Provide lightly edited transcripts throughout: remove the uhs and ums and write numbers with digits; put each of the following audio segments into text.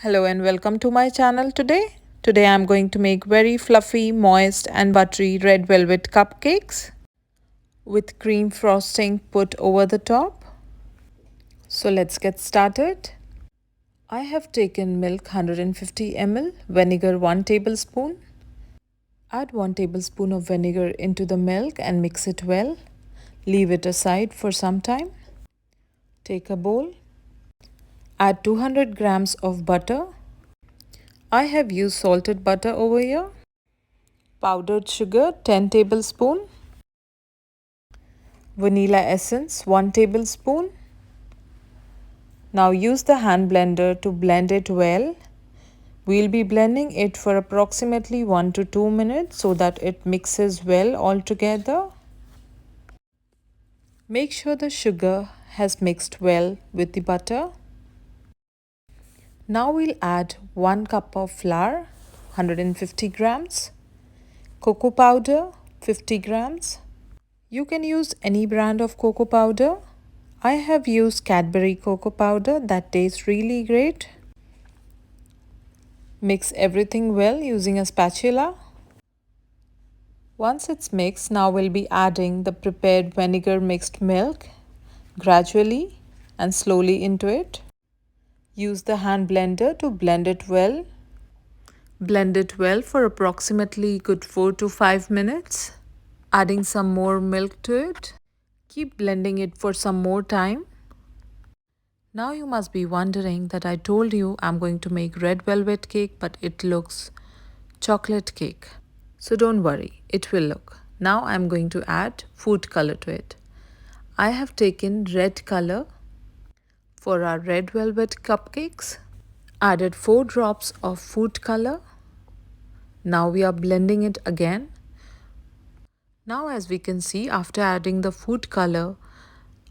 Hello and welcome to my channel today. Today I'm going to make very fluffy, moist and buttery red velvet cupcakes with cream frosting put over the top. So let's get started. I have taken milk 150 ml, vinegar 1 tablespoon. Add 1 tablespoon of vinegar into the milk and mix it well. Leave it aside for some time. Take a bowl. Add 200 grams of butter. I have used salted butter over here. Powdered sugar 10 tablespoon. Vanilla essence 1 tablespoon. Now use the hand blender to blend it well. We'll be blending it for approximately 1 to 2 minutes so that it mixes well all together. Make sure the sugar has mixed well with the butter. Now we'll add 1 cup of flour, 150 grams, cocoa powder, 50 grams. You can use any brand of cocoa powder. I have used Cadbury cocoa powder that tastes really great. Mix everything well using a spatula. Once it's mixed, now we'll be adding the prepared vinegar mixed milk gradually and slowly into it. Use the hand blender to blend it well. Blend it well for approximately good 4 to 5 minutes. Adding some more milk to it. Keep blending it for some more time. Now you must be wondering that I told you I'm going to make red velvet cake, but it looks chocolate cake. So don't worry, it will look. Now I'm going to add food color to it. I have taken red color for our red velvet cupcakes. Added 4 drops of food color. Now we are blending it again. Now as we can see, after adding the food color,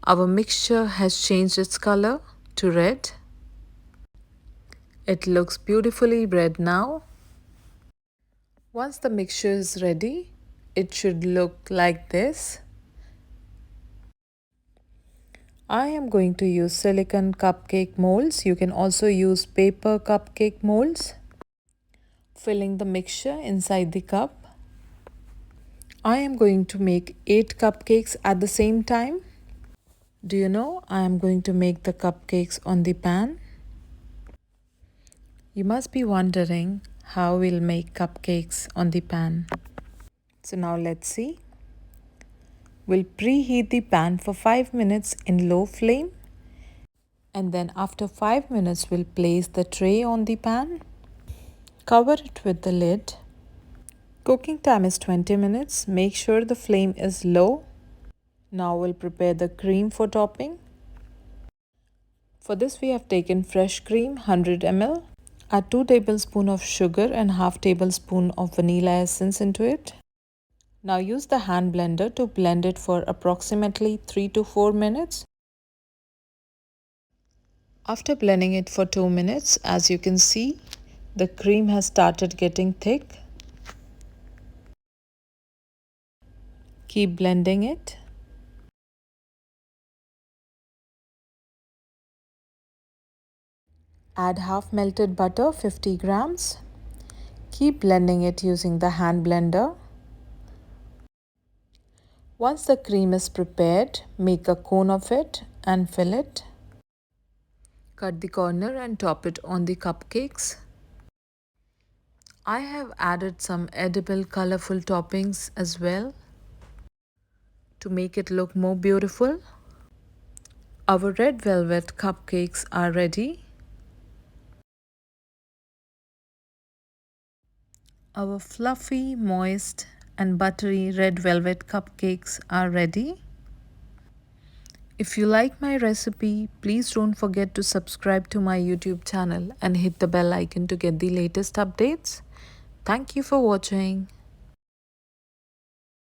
our mixture has changed its color to red. It looks beautifully red now. Once the mixture is ready, it should look like this. I am going to use silicone cupcake molds. You can also use paper cupcake molds. Filling the mixture inside the cup. I am going to make 8 cupcakes at the same time. Do you know I am going to make the cupcakes on the pan? You must be wondering how we'll make cupcakes on the pan. So now let's see. We'll preheat the pan for 5 minutes in low flame. And then after 5 minutes, we'll place the tray on the pan. Cover it with the lid. Cooking time is 20 minutes. Make sure the flame is low. Now we'll prepare the cream for topping. For this we have taken fresh cream 100 ml. Add 2 tablespoons of sugar and half tablespoon of vanilla essence into it. Now use the hand blender to blend it for approximately 3 to 4 minutes. After blending it for 2 minutes, as you can see, the cream has started getting thick. Keep blending it. Add half melted butter, 50 grams. Keep blending it using the hand blender. Once the cream is prepared, make a cone of it and fill it. Cut the corner and top it on the cupcakes. I have added some edible colorful toppings as well to make it look more beautiful. Our red velvet cupcakes are ready. Our fluffy, moist and buttery red velvet cupcakes are ready. If you like my recipe, please don't forget to subscribe to my YouTube channel and hit the bell icon to get the latest updates. Thank you for watching.